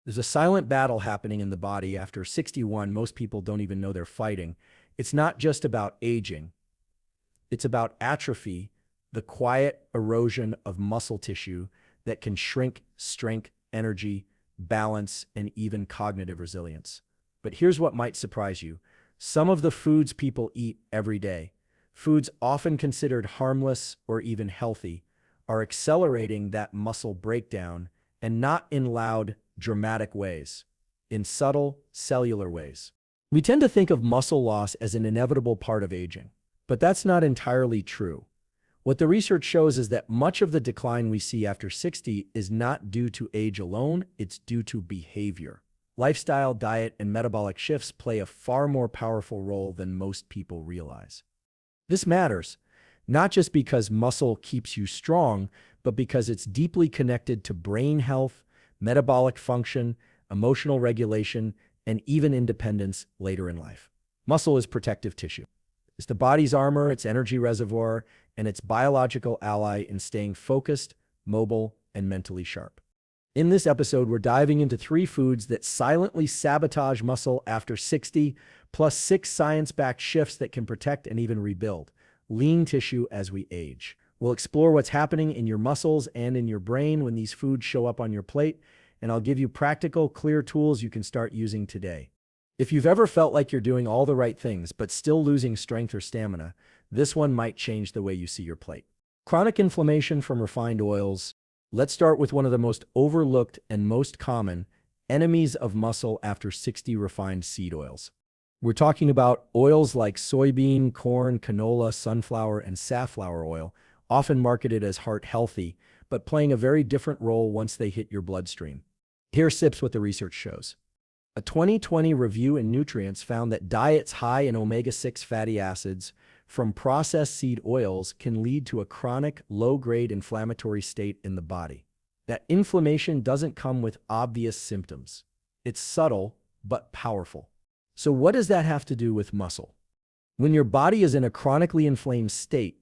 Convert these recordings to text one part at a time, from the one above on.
There's a silent battle happening in the body after 61. Most people don't even know they're fighting. It's not just about aging. It's about atrophy, the quiet erosion of muscle tissue that can shrink strength, energy, balance, and even cognitive resilience. But here's what might surprise you. Some of the foods people eat every day, foods often considered harmless or even healthy, are accelerating that muscle breakdown, and not in loud, dramatic ways, in subtle, cellular ways. We tend to think of muscle loss as an inevitable part of aging, but that's not entirely true. What the research shows is that much of the decline we see after 60 is not due to age alone, it's due to behavior. Lifestyle, diet, and metabolic shifts play a far more powerful role than most people realize. This matters, not just because muscle keeps you strong, but because it's deeply connected to brain health, metabolic function, emotional regulation, and even independence later in life. Muscle is protective tissue. It's the body's armor, its energy reservoir, and its biological ally in staying focused, mobile, and mentally sharp. In this episode, we're diving into 3 foods that silently sabotage muscle after 60, plus 6 science-backed shifts that can protect and even rebuild lean tissue as we age. We'll explore what's happening in your muscles and in your brain when these foods show up on your plate, and I'll give you practical, clear tools you can start using today. If you've ever felt like you're doing all the right things but still losing strength or stamina, this one might change the way you see your plate. Chronic inflammation from refined oils. Let's start with one of the most overlooked and most common enemies of muscle after 60: refined seed oils. We're talking about oils like soybean, corn, canola, sunflower, and safflower oil, often marketed as heart healthy, but playing a very different role once they hit your bloodstream. Here sips what the research shows. A 2020 review in Nutrients found that diets high in omega-6 fatty acids from processed seed oils can lead to a chronic, low-grade inflammatory state in the body. That inflammation doesn't come with obvious symptoms. It's subtle, but powerful. So what does that have to do with muscle? When your body is in a chronically inflamed state,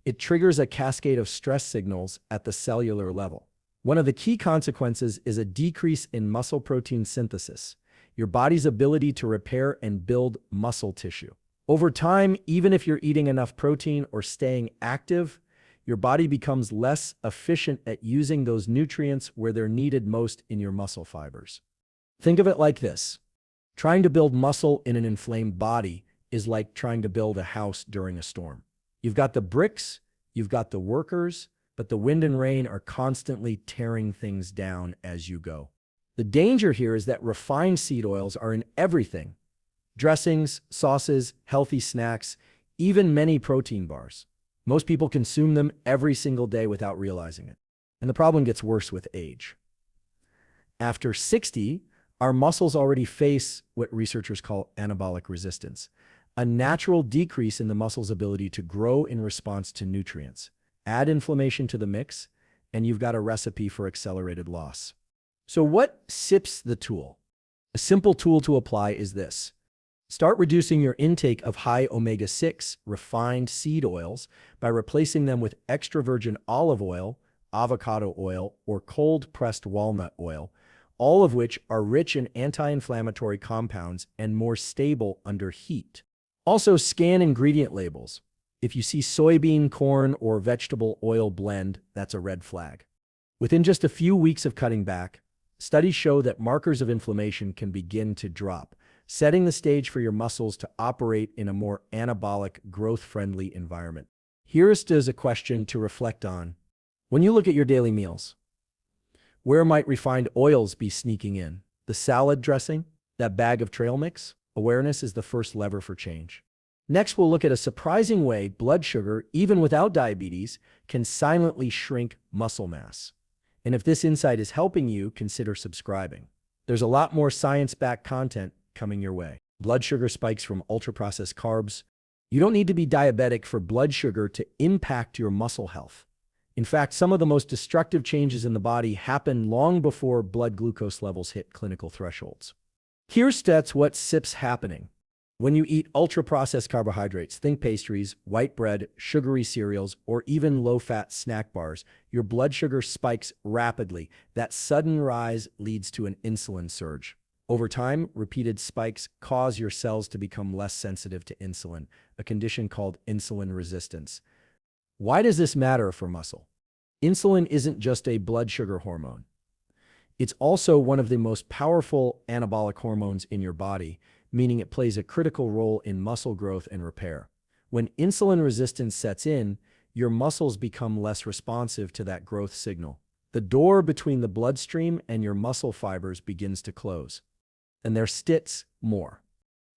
it triggers a cascade of stress signals at the cellular level. One of the key consequences is a decrease in muscle protein synthesis, your body's ability to repair and build muscle tissue. Over time, even if you're eating enough protein or staying active, your body becomes less efficient at using those nutrients where they're needed most in your muscle fibers. Think of it like this. Trying to build muscle in an inflamed body is like trying to build a house during a storm. You've got the bricks, you've got the workers, but the wind and rain are constantly tearing things down as you go. The danger here is that refined seed oils are in everything: dressings, sauces, healthy snacks, even many protein bars. Most people consume them every single day without realizing it. And the problem gets worse with age. After 60, our muscles already face what researchers call anabolic resistance, a natural decrease in the muscle's ability to grow in response to nutrients. Add inflammation to the mix, and you've got a recipe for accelerated loss. So what sips the tool? A simple tool to apply is this. Start reducing your intake of high omega-6 refined seed oils by replacing them with extra virgin olive oil, avocado oil, or cold-pressed walnut oil, all of which are rich in anti-inflammatory compounds and more stable under heat. Also, scan ingredient labels. If you see soybean, corn, or vegetable oil blend, that's a red flag. Within just a few weeks of cutting back, studies show that markers of inflammation can begin to drop, setting the stage for your muscles to operate in a more anabolic, growth-friendly environment. Here's a question to reflect on. When you look at your daily meals, where might refined oils be sneaking in? The salad dressing? That bag of trail mix? Awareness is the first lever for change. Next, we'll look at a surprising way blood sugar, even without diabetes, can silently shrink muscle mass. And if this insight is helping you, consider subscribing. There's a lot more science-backed content coming your way. Blood sugar spikes from ultra-processed carbs. You don't need to be diabetic for blood sugar to impact your muscle health. In fact, some of the most destructive changes in the body happen long before blood glucose levels hit clinical thresholds. Here's what sips happening. When you eat ultra-processed carbohydrates, think pastries, white bread, sugary cereals, or even low-fat snack bars, your blood sugar spikes rapidly. That sudden rise leads to an insulin surge. Over time, repeated spikes cause your cells to become less sensitive to insulin, a condition called insulin resistance. Why does this matter for muscle? Insulin isn't just a blood sugar hormone. It's also one of the most powerful anabolic hormones in your body, meaning it plays a critical role in muscle growth and repair. When insulin resistance sets in, your muscles become less responsive to that growth signal. The door between the bloodstream and your muscle fibers begins to close, and there sits more.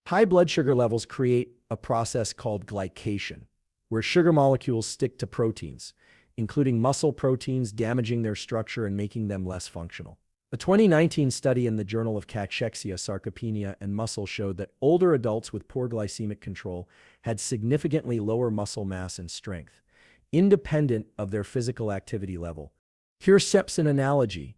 High blood sugar levels create a process called glycation, where sugar molecules stick to proteins, including muscle proteins, damaging their structure and making them less functional. A 2019 study in the Journal of Cachexia, Sarcopenia, and Muscle showed that older adults with poor glycemic control had significantly lower muscle mass and strength, independent of their physical activity level. Here's an analogy.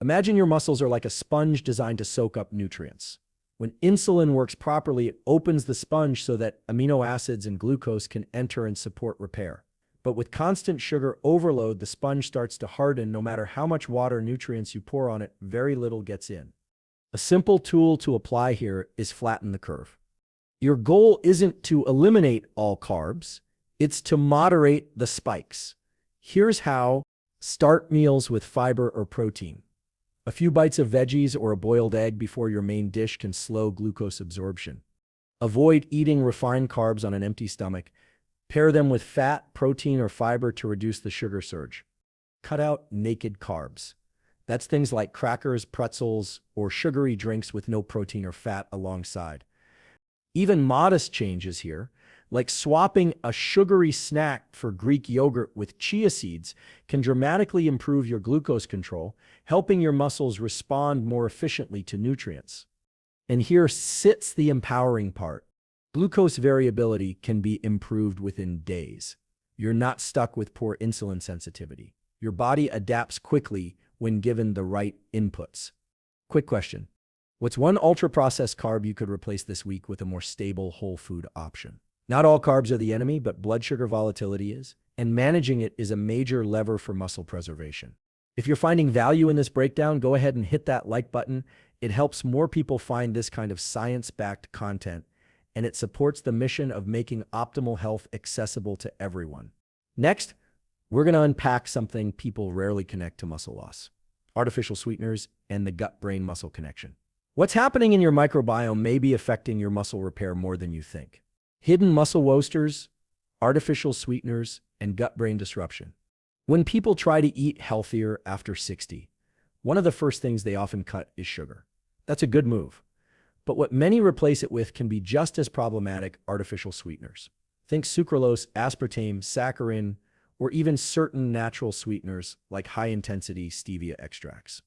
Imagine your muscles are like a sponge designed to soak up nutrients. When insulin works properly, it opens the sponge so that amino acids and glucose can enter and support repair. But with constant sugar overload, the sponge starts to harden. No matter how much water and nutrients you pour on it, very little gets in. A simple tool to apply here is flatten the curve. Your goal isn't to eliminate all carbs, it's to moderate the spikes. Here's how: start meals with fiber or protein. A few bites of veggies or a boiled egg before your main dish can slow glucose absorption. Avoid eating refined carbs on an empty stomach. Pair them with fat, protein, or fiber to reduce the sugar surge. Cut out naked carbs. That's things like crackers, pretzels, or sugary drinks with no protein or fat alongside. Even modest changes here, like swapping a sugary snack for Greek yogurt with chia seeds, can dramatically improve your glucose control, helping your muscles respond more efficiently to nutrients. And here sits the empowering part. Glucose variability can be improved within days. You're not stuck with poor insulin sensitivity. Your body adapts quickly when given the right inputs. Quick question: what's one ultra-processed carb you could replace this week with a more stable whole food option? Not all carbs are the enemy, but blood sugar volatility is, and managing it is a major lever for muscle preservation. If you're finding value in this breakdown, go ahead and hit that like button. It helps more people find this kind of science-backed content, and it supports the mission of making optimal health accessible to everyone. Next, we're going to unpack something people rarely connect to muscle loss: artificial sweeteners and the gut-brain muscle connection. What's happening in your microbiome may be affecting your muscle repair more than you think. Hidden muscle woesters, artificial sweeteners, and gut-brain disruption. When people try to eat healthier after 60, one of the first things they often cut is sugar. That's a good move. But what many replace it with can be just as problematic: artificial sweeteners. Think sucralose, aspartame, saccharin, or even certain natural sweeteners like high-intensity stevia extracts.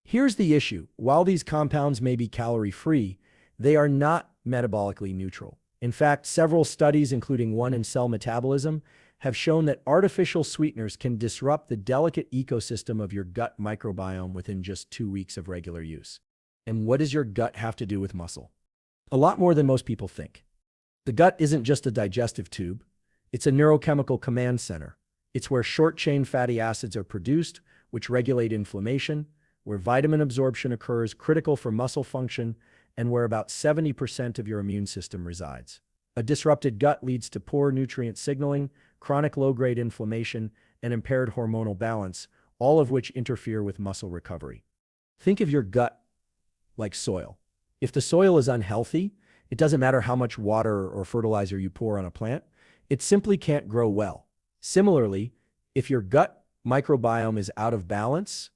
Here's the issue: while these compounds may be calorie-free, they are not metabolically neutral. In fact, several studies, including one in cell metabolism, have shown that artificial sweeteners can disrupt the delicate ecosystem of your gut microbiome within just 2 weeks of regular use. And what does your gut have to do with muscle? A lot more than most people think. The gut isn't just a digestive tube. It's a neurochemical command center. It's where short-chain fatty acids are produced, which regulate inflammation, where vitamin absorption occurs, critical for muscle function, and where about 70% of your immune system resides. A disrupted gut leads to poor nutrient signaling, chronic low-grade inflammation, and impaired hormonal balance, all of which interfere with muscle recovery. Think of your gut like soil. If the soil is unhealthy, it doesn't matter how much water or fertilizer you pour on a plant, it simply can't grow well. Similarly, if your gut microbiome is out of balance,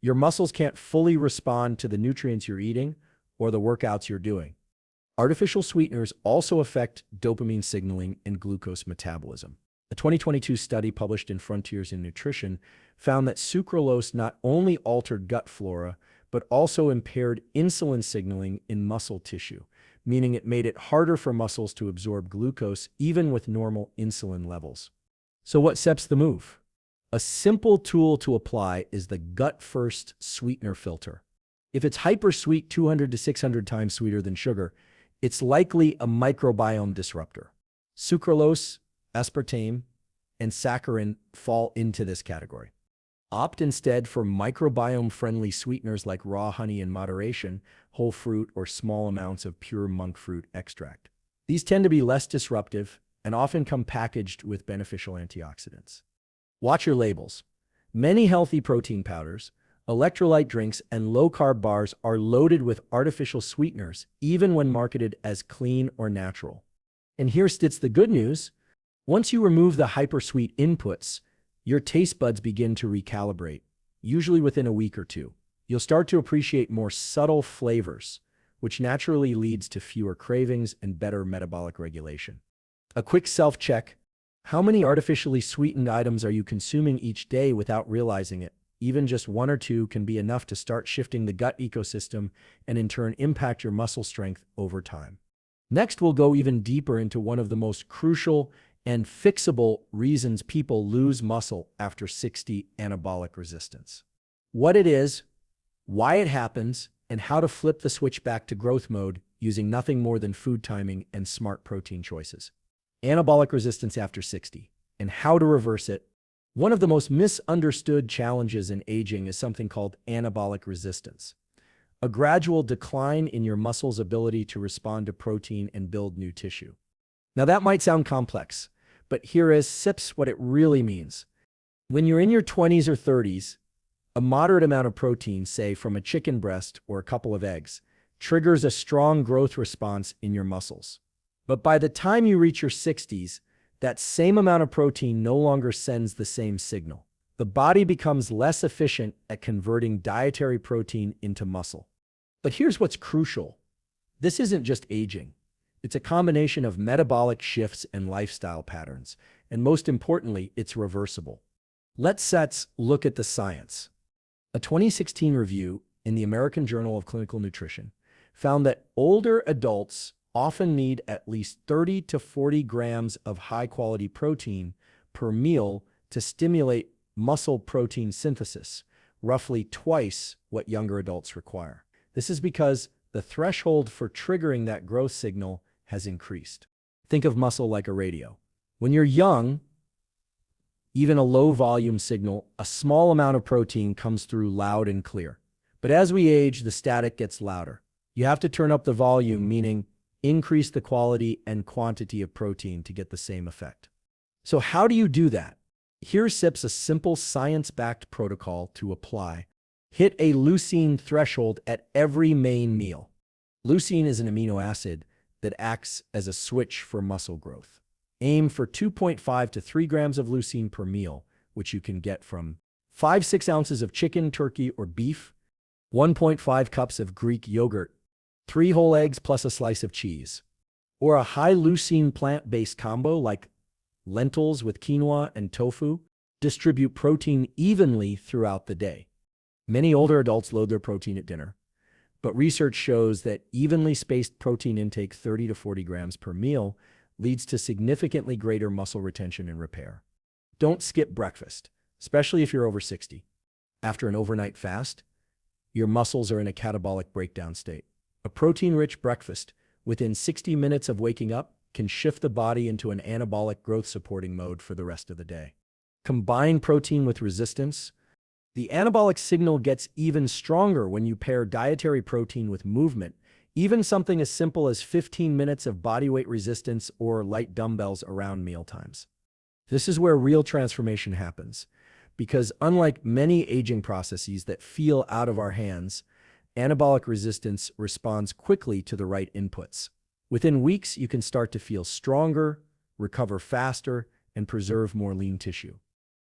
your muscles can't fully respond to the nutrients you're eating or the workouts you're doing. Artificial sweeteners also affect dopamine signaling and glucose metabolism. A 2022 study published in Frontiers in Nutrition found that sucralose not only altered gut flora, but also impaired insulin signaling in muscle tissue, meaning it made it harder for muscles to absorb glucose even with normal insulin levels. So what sets the move? A simple tool to apply is the gut-first sweetener filter. If it's hyper-sweet, 200 to 600 times sweeter than sugar, It's likely a microbiome disruptor. Sucralose, aspartame, and saccharin fall into this category. Opt instead for microbiome-friendly sweeteners like raw honey in moderation, whole fruit, or small amounts of pure monk fruit extract. These tend to be less disruptive and often come packaged with beneficial antioxidants. Watch your labels. Many healthy protein powders, electrolyte drinks, and low-carb bars are loaded with artificial sweeteners, even when marketed as clean or natural. And here sits the good news. Once you remove the hypersweet inputs, your taste buds begin to recalibrate, usually within a week or two. You'll start to appreciate more subtle flavors, which naturally leads to fewer cravings and better metabolic regulation. A quick self-check. How many artificially sweetened items are you consuming each day without realizing it? Even just one or two can be enough to start shifting the gut ecosystem and in turn impact your muscle strength over time. Next, we'll go even deeper into one of the most crucial and fixable reasons people lose muscle after 60 anabolic resistance. What it is, why it happens, and how to flip the switch back to growth mode using nothing more than food timing and smart protein choices. Anabolic resistance after 60, and how to reverse it. One of the most misunderstood challenges in aging is something called anabolic resistance, a gradual decline in your muscle's ability to respond to protein and build new tissue. Now that might sound complex, but here is SIPS what it really means. When you're in your 20s or 30s, a moderate amount of protein, say from a chicken breast or a couple of eggs, triggers a strong growth response in your muscles. But by the time you reach your 60s, that same amount of protein no longer sends the same signal. The body becomes less efficient at converting dietary protein into muscle. But here's what's crucial. This isn't just aging. It's a combination of metabolic shifts and lifestyle patterns. And most importantly, it's reversible. Let's look at the science. A 2016 review in the American Journal of Clinical Nutrition found that older adults often need at least 30 to 40 grams of high-quality protein per meal to stimulate muscle protein synthesis, roughly twice what younger adults require. This is because the threshold for triggering that growth signal has increased. Think of muscle like a radio. When you're young, even a low-volume signal, a small amount of protein comes through loud and clear. But as we age, the static gets louder. You have to turn up the volume, meaning increase the quality and quantity of protein to get the same effect. So how do you do that? Here SIPs a simple science-backed protocol to apply. Hit a leucine threshold at every main meal. Leucine is an amino acid that acts as a switch for muscle growth. Aim for 2.5 to 3 grams of leucine per meal, which you can get from 5-6 ounces of chicken, turkey, or beef, 1.5 cups of Greek yogurt, 3 whole eggs plus a slice of cheese, or a high leucine plant-based combo like lentils with quinoa and tofu. Distribute protein evenly throughout the day. Many older adults load their protein at dinner, but research shows that evenly spaced protein intake 30 to 40 grams per meal leads to significantly greater muscle retention and repair. Don't skip breakfast, especially if you're over 60. After an overnight fast, your muscles are in a catabolic breakdown state. A protein-rich breakfast within 60 minutes of waking up can shift the body into an anabolic growth-supporting mode for the rest of the day. Combine protein with resistance. The anabolic signal gets even stronger when you pair dietary protein with movement, even something as simple as 15 minutes of bodyweight resistance or light dumbbells around mealtimes. This is where real transformation happens, because unlike many aging processes that feel out of our hands, anabolic resistance responds quickly to the right inputs. Within weeks, you can start to feel stronger, recover faster, and preserve more lean tissue.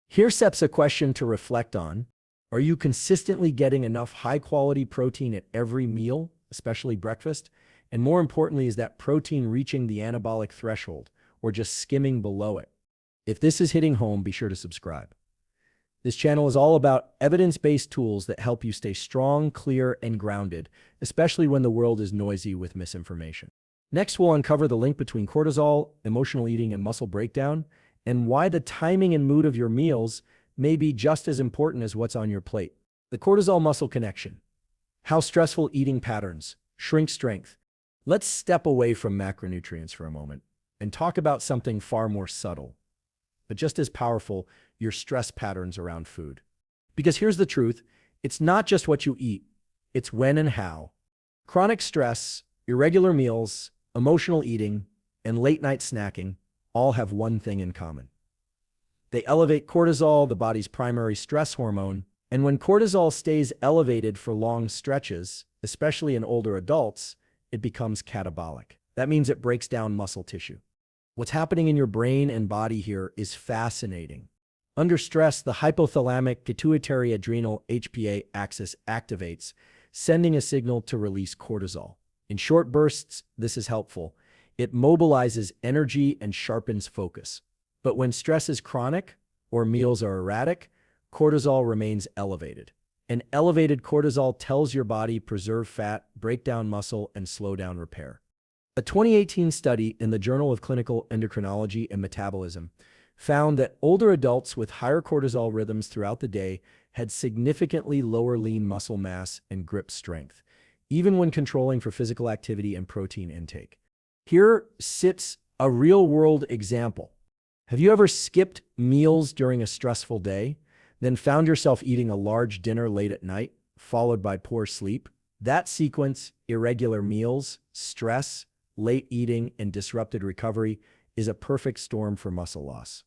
Here SEP's a question to reflect on. Are you consistently getting enough high-quality protein at every meal, especially breakfast? And more importantly, is that protein reaching the anabolic threshold or just skimming below it? If this is hitting home, be sure to subscribe. This channel is all about evidence-based tools that help you stay strong, clear, and grounded, especially when the world is noisy with misinformation. Next, we'll uncover the link between cortisol, emotional eating, and muscle breakdown, and why the timing and mood of your meals may be just as important as what's on your plate. The cortisol-muscle connection. How stressful eating patterns shrink strength. Let's step away from macronutrients for a moment and talk about something far more subtle, but just as powerful: your stress patterns around food. Because here's the truth: it's not just what you eat, it's when and how. Chronic stress, irregular meals, emotional eating, and late-night snacking all have one thing in common. They elevate cortisol, the body's primary stress hormone, and when cortisol stays elevated for long stretches, especially in older adults, it becomes catabolic. That means it breaks down muscle tissue. What's happening in your brain and body here is fascinating. Under stress, the hypothalamic pituitary adrenal HPA axis activates, sending a signal to release cortisol. In short bursts, this is helpful. It mobilizes energy and sharpens focus. But when stress is chronic or meals are erratic, cortisol remains elevated. And elevated cortisol tells your body preserve fat, break down muscle, and slow down repair. A 2018 study in the Journal of Clinical Endocrinology and Metabolism found that older adults with higher cortisol rhythms throughout the day had significantly lower lean muscle mass and grip strength, even when controlling for physical activity and protein intake. Here sits a real-world example. Have you ever skipped meals during a stressful day, then found yourself eating a large dinner late at night, followed by poor sleep? That sequence, irregular meals, stress, late eating, and disrupted recovery, is a perfect storm for muscle loss.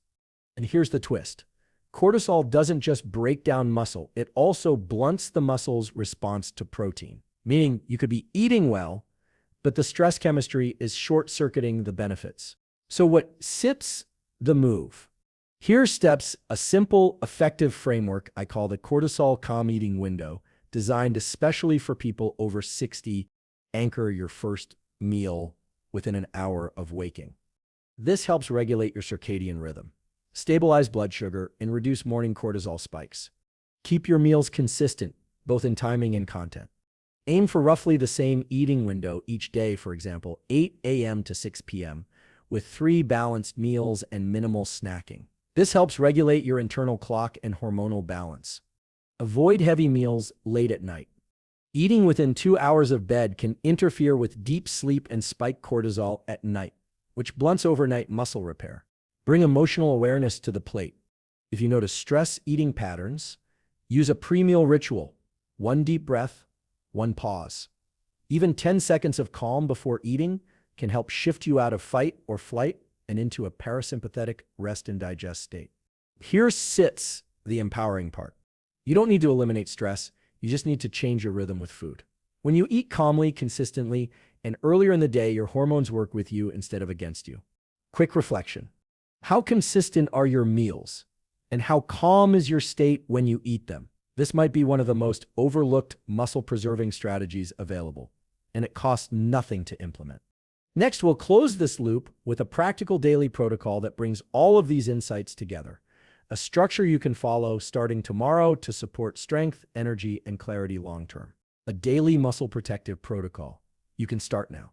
And here's the twist: cortisol doesn't just break down muscle, it also blunts the muscle's response to protein. Meaning you could be eating well, but the stress chemistry is short-circuiting the benefits. So what sips the move? Here steps a simple, effective framework I call the cortisol calm eating window, designed especially for people over 60. Anchor your first meal within an hour of waking. This helps regulate your circadian rhythm, stabilize blood sugar, and reduce morning cortisol spikes. Keep your meals consistent, both in timing and content. Aim for roughly the same eating window each day, for example, 8 a.m. to 6 p.m., with 3 balanced meals and minimal snacking. This helps regulate your internal clock and hormonal balance. Avoid heavy meals late at night. Eating within 2 hours of bed can interfere with deep sleep and spike cortisol at night, which blunts overnight muscle repair. Bring emotional awareness to the plate. If you notice stress eating patterns, use a pre-meal ritual: 1 deep breath, 1 pause. Even 10 seconds of calm before eating can help shift you out of fight or flight and into a parasympathetic rest and digest state. Here sits the empowering part. You don't need to eliminate stress, you just need to change your rhythm with food. When you eat calmly, consistently, and earlier in the day, your hormones work with you instead of against you. Quick reflection: how consistent are your meals? And how calm is your state when you eat them? This might be one of the most overlooked muscle-preserving strategies available, and it costs nothing to implement. Next, we'll close this loop with a practical daily protocol that brings all of these insights together. A structure you can follow starting tomorrow to support strength, energy, and clarity long-term. A daily muscle protective protocol. You can start now.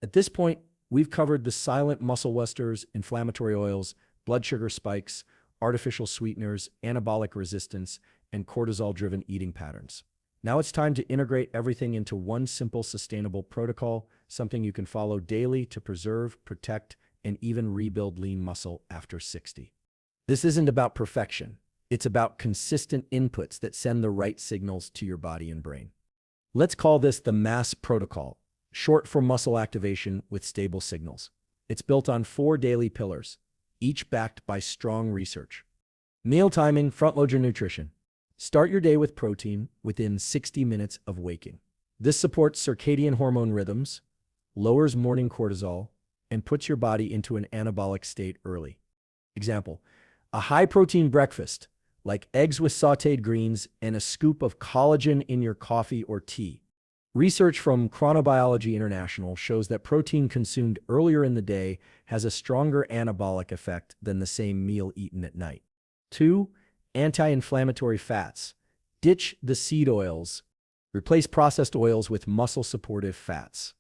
At this point, we've covered the silent muscle westers, inflammatory oils, blood sugar spikes, artificial sweeteners, anabolic resistance, and cortisol-driven eating patterns. Now it's time to integrate everything into one simple, sustainable protocol, something you can follow daily to preserve, protect, and even rebuild lean muscle after 60. This isn't about perfection. It's about consistent inputs that send the right signals to your body and brain. Let's call this the MASS protocol, short for muscle activation with stable signals. It's built on 4 daily pillars, each backed by strong research. Meal timing: front-load your nutrition. Start your day with protein within 60 minutes of waking. This supports circadian hormone rhythms, lowers morning cortisol, and puts your body into an anabolic state early. Example: a high-protein breakfast, like eggs with sautéed greens and a scoop of collagen in your coffee or tea. Research from Chronobiology International shows that protein consumed earlier in the day has a stronger anabolic effect than the same meal eaten at night. 2. Anti-inflammatory fats. Ditch the seed oils. Replace processed oils with muscle-supportive fats.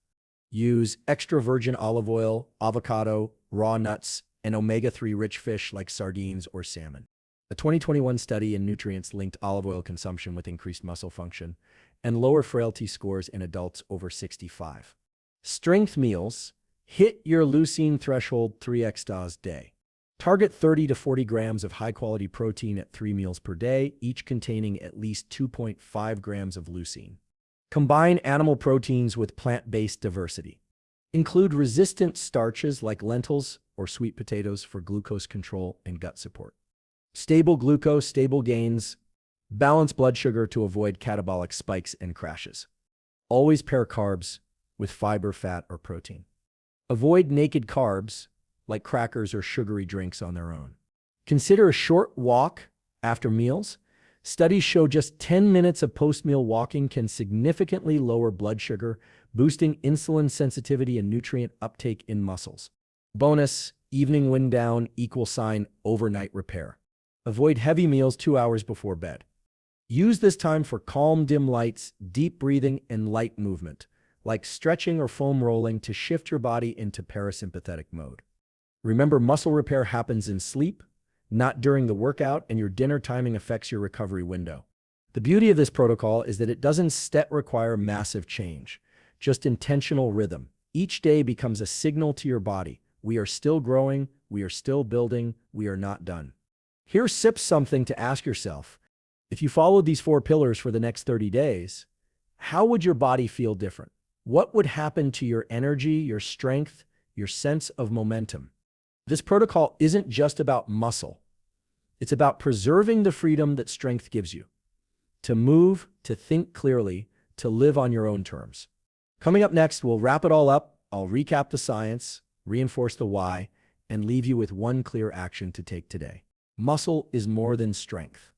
Use extra virgin olive oil, avocado, raw nuts, and omega-3 rich fish like sardines or salmon. A 2021 study in nutrients linked olive oil consumption with increased muscle function and lower frailty scores in adults over 65. Strength meals. Hit your leucine threshold 3x day. Target 30 to 40 grams of high-quality protein at 3 meals per day, each containing at least 2.5 grams of leucine. Combine animal proteins with plant-based diversity. Include resistant starches like lentils or sweet potatoes for glucose control and gut support. Stable glucose, stable gains. Balance blood sugar to avoid catabolic spikes and crashes. Always pair carbs with fiber, fat, or protein. Avoid naked carbs like crackers or sugary drinks on their own. Consider a short walk after meals. Studies show just 10 minutes of post-meal walking can significantly lower blood sugar, boosting insulin sensitivity and nutrient uptake in muscles. Bonus, evening wind down =, overnight repair. Avoid heavy meals 2 hours before bed. Use this time for calm, dim lights, deep breathing, and light movement, like stretching or foam rolling to shift your body into parasympathetic mode. Remember, muscle repair happens in sleep, not during the workout, and your dinner timing affects your recovery window. The beauty of this protocol is that it doesn't require massive change, just intentional rhythm. Each day becomes a signal to your body. We are still growing, we are still building, we are not done. Here's something to ask yourself. If you followed these 4 pillars for the next 30 days, how would your body feel different? What would happen to your energy, your strength, your sense of momentum? This protocol isn't just about muscle. It's about preserving the freedom that strength gives you. To move, to think clearly, to live on your own terms. Coming up next, we'll wrap it all up. I'll recap the science, reinforce the why, and leave you with one clear action to take today. Muscle is more than strength.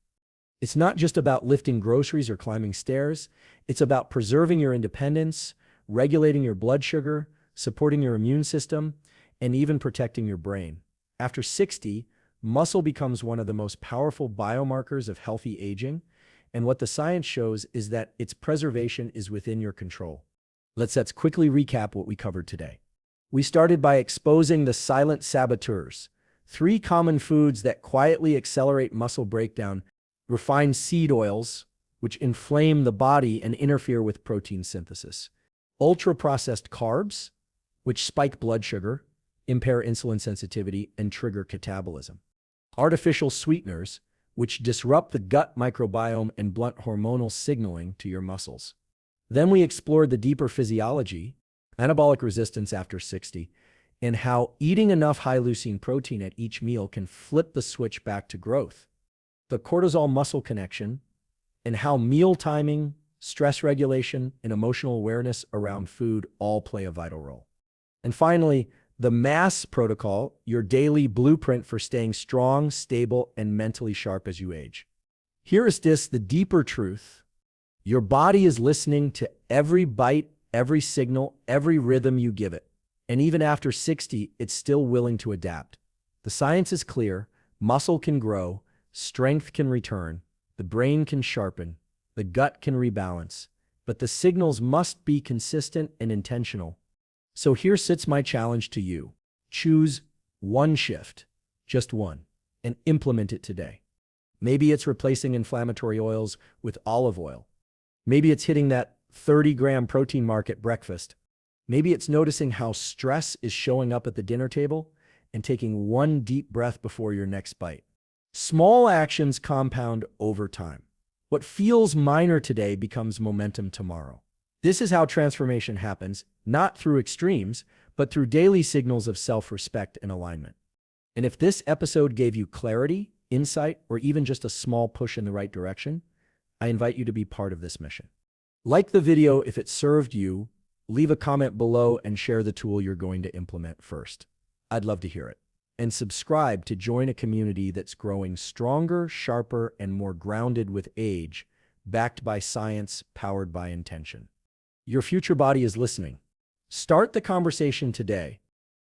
It's not just about lifting groceries or climbing stairs. It's about preserving your independence, regulating your blood sugar, supporting your immune system, and even protecting your brain. After 60, muscle becomes one of the most powerful biomarkers of healthy aging, and what the science shows is that its preservation is within your control. Let's quickly recap what we covered today. We started by exposing the silent saboteurs, 3 common foods that quietly accelerate muscle breakdown: refined seed oils, which inflame the body and interfere with protein synthesis; ultra-processed carbs, which spike blood sugar, impair insulin sensitivity, and trigger catabolism; artificial sweeteners, which disrupt the gut microbiome and blunt hormonal signaling to your muscles. Then we explored the deeper physiology, anabolic resistance after 60, and how eating enough high-leucine protein at each meal can flip the switch back to growth; the cortisol-muscle connection, and how meal timing, stress regulation, and emotional awareness around food all play a vital role. And finally, the MASS protocol, your daily blueprint for staying strong, stable, and mentally sharp as you age. Here is the deeper truth. Your body is listening to every bite, every signal, every rhythm you give it. And even after 60, it's still willing to adapt. The science is clear. Muscle can grow, strength can return, the brain can sharpen, the gut can rebalance, but the signals must be consistent and intentional. So here sits my challenge to you. Choose one shift, just one, and implement it today. Maybe it's replacing inflammatory oils with olive oil. Maybe it's hitting that 30-gram protein mark at breakfast. Maybe it's noticing how stress is showing up at the dinner table and taking one deep breath before your next bite. Small actions compound over time. What feels minor today becomes momentum tomorrow. This is how transformation happens, not through extremes, but through daily signals of self-respect and alignment. And if this episode gave you clarity, insight, or even just a small push in the right direction, I invite you to be part of this mission. Like the video if it served you, leave a comment below and share the tool you're going to implement first. I'd love to hear it. And subscribe to join a community that's growing stronger, sharper, and more grounded with age, backed by science, powered by intention. Your future body is listening. Start the conversation today.